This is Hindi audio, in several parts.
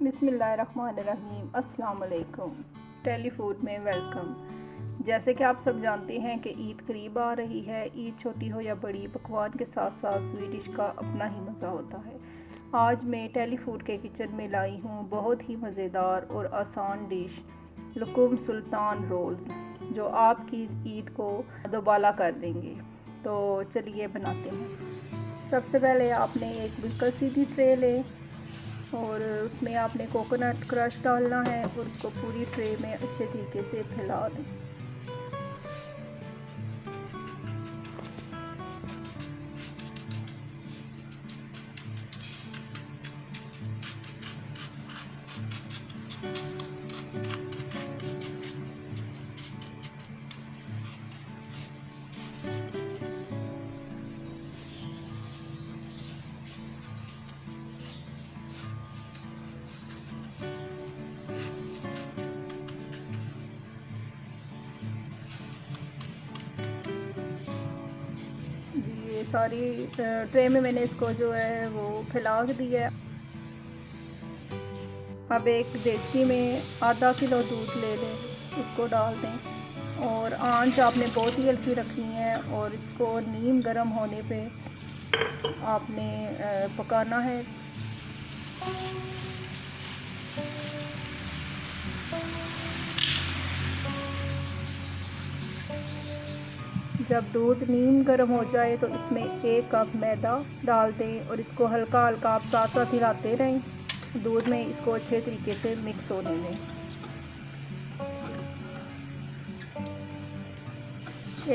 बिस्मिल्लाहिर्रहमानिर्रहीम। अस्सलाम वालेकुम। टेलीफूड में वेलकम। जैसे कि आप सब जानते हैं कि ईद करीब आ रही है। ईद छोटी हो या बड़ी, पकवान के साथ साथ स्वीट डिश का अपना ही मज़ा होता है। आज मैं टेलीफूड के किचन में लाई हूँ बहुत ही मज़ेदार और आसान डिश लुकुम सुल्तान रोल्स, जो आपकी ईद को दोबाला कर देंगे। तो चलिए बनाते हैं। सबसे पहले आपने एक बिल्कुल सीधी ट्रे लें और उसमें आपने कोकोनट क्रश डालना है और उसको पूरी ट्रे में अच्छे तरीके से फैला दें। जी, ये सारी ट्रे में मैंने इसको जो है वो फैला दिया है। अब एक देचकी में आधा किलो दूध ले लें, उसको डाल दें और आंच आपने बहुत ही हल्की रखनी है और इसको नीम गर्म होने पे आपने पकाना है। जब दूध नीम गर्म हो जाए तो इसमें 1 कप मैदा डाल दें और इसको हल्का हल्का आप साथ साथ हिलाते रहें। दूध में इसको अच्छे तरीके से मिक्स होने दें।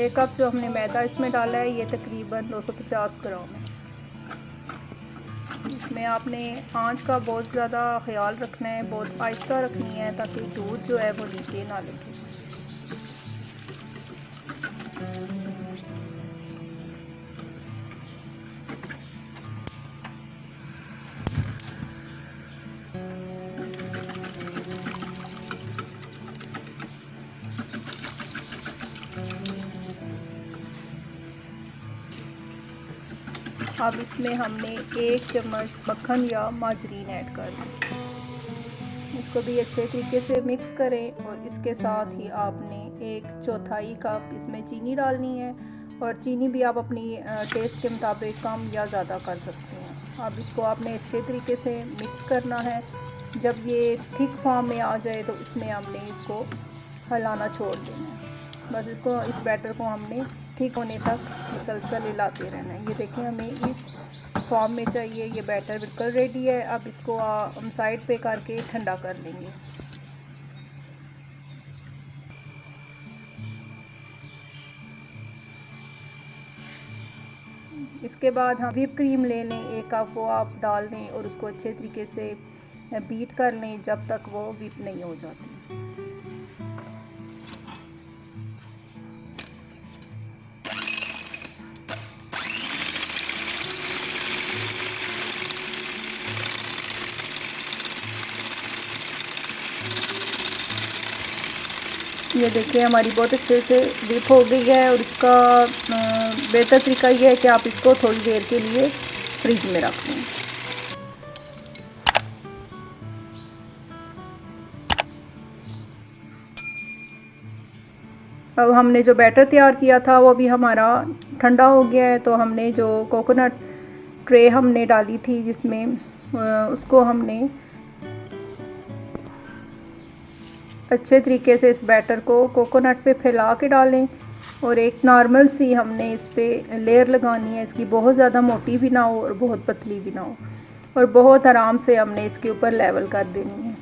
1 कप जो हमने मैदा इसमें डाला है ये तकरीबन 250 ग्राम है। इसमें आपने आंच का बहुत ज़्यादा ख्याल रखना है, बहुत आहिस्ता रखनी है ताकि दूध जो है वो नीचे ना लगे। अब इसमें हमने 1 चम्मच मक्खन या माजरीन ऐड कर दी। इसको भी अच्छे तरीके से मिक्स करें और इसके साथ ही आपने 1/4 कप इसमें चीनी डालनी है और चीनी भी आप अपनी टेस्ट के मुताबिक कम या ज़्यादा कर सकते हैं। अब इसको आपने अच्छे तरीके से मिक्स करना है। जब ये थिक फॉर्म में आ जाए तो इसमें हमने इसको हिलाना छोड़ देना है। बस इसको इस बैटर को हमने ठीक होने तक मुसलसल हिलाते रहना है। ये देखें, हमें इस फॉर्म में चाहिए। ये बैटर बिल्कुल रेडी है। अब इसको हम साइड पे करके ठंडा कर लेंगे। इसके बाद हम व्हिप क्रीम ले लें, 1 कप वो आप डाल दें और उसको अच्छे तरीके से बीट कर लें जब तक वो व्हिप नहीं हो जाती। ये देखिए, हमारी बहुत अच्छे से व्हिप हो गई है और इसका बेहतर तरीका ये है कि आप इसको थोड़ी देर के लिए फ्रिज में रख लें। अब हमने जो बैटर तैयार किया था वो भी हमारा ठंडा हो गया है। तो हमने जो कोकोनट ट्रे हमने डाली थी जिसमें उसको हमने अच्छे तरीके से इस बैटर को कोकोनट पे फैला के डालें और एक नॉर्मल सी हमने इस पे लेयर लगानी है। इसकी बहुत ज़्यादा मोटी भी ना हो और बहुत पतली भी ना हो और बहुत आराम से हमने इसके ऊपर लेवल कर देनी है।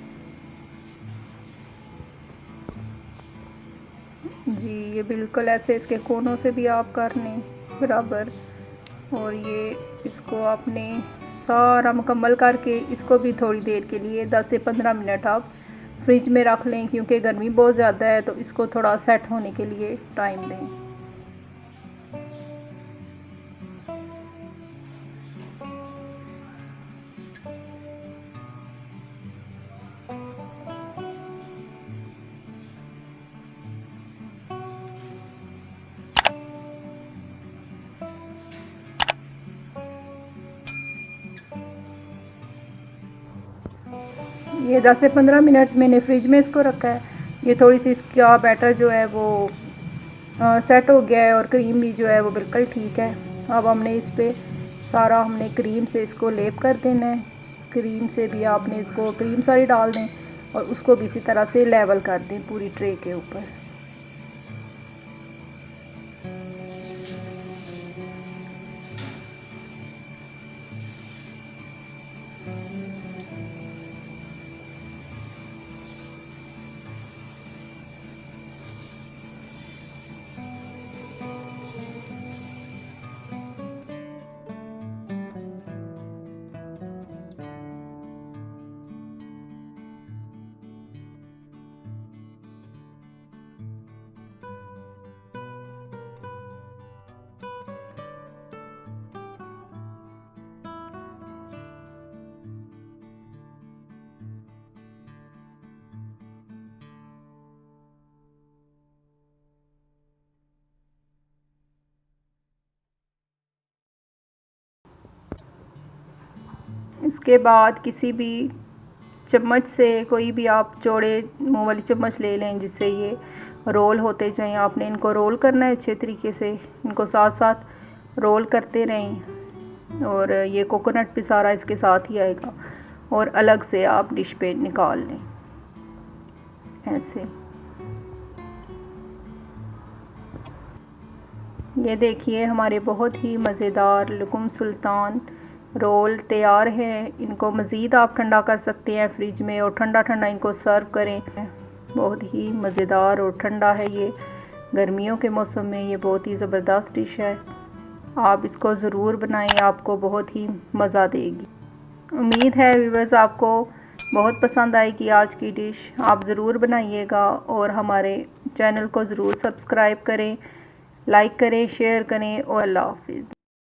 जी, ये बिल्कुल ऐसे इसके कोनों से भी आप कर लें बराबर। और ये इसको आपने सारा मुकम्मल करके इसको भी थोड़ी देर के लिए 10 से 15 मिनट आप फ्रिज में रख लें, क्योंकि गर्मी बहुत ज़्यादा है तो इसको थोड़ा सेट होने के लिए टाइम दें। ये 10 से 15 मिनट मैंने फ्रिज में इसको रखा है। ये थोड़ी सी इसका बैटर जो है वो सेट हो गया है और क्रीम भी जो है वो बिल्कुल ठीक है। अब हमने इस पे सारा हमने क्रीम से इसको लेप कर देना है। क्रीम से भी आपने इसको क्रीम सारी डाल दें और उसको भी इसी तरह से लेवल कर दें पूरी ट्रे के ऊपर। इसके बाद किसी भी चम्मच से, कोई भी आप चौड़े मुंह वाली चम्मच ले लें जिससे ये रोल होते जाएं। आपने इनको रोल करना है अच्छे तरीके से, इनको साथ साथ रोल करते रहें और ये कोकोनट भी सारा इसके साथ ही आएगा और अलग से आप डिश पे निकाल लें ऐसे। ये देखिए हमारे बहुत ही मज़ेदार लुकुम सुल्तान रोल तैयार हैं। इनको मज़ीद आप ठंडा कर सकते हैं फ्रिज में और ठंडा ठंडा इनको सर्व करें। बहुत ही मज़ेदार और ठंडा है ये, गर्मियों के मौसम में ये बहुत ही ज़बरदस्त डिश है। आप इसको ज़रूर बनाएं, आपको बहुत ही मज़ा देगी। उम्मीद है व्यूअर्स आपको बहुत पसंद आएगी आज की डिश। आप ज़रूर बनाइएगा और हमारे चैनल को ज़रूर सब्सक्राइब करें, लाइक करें, शेयर करें और अल्लाह हाफ़िज़।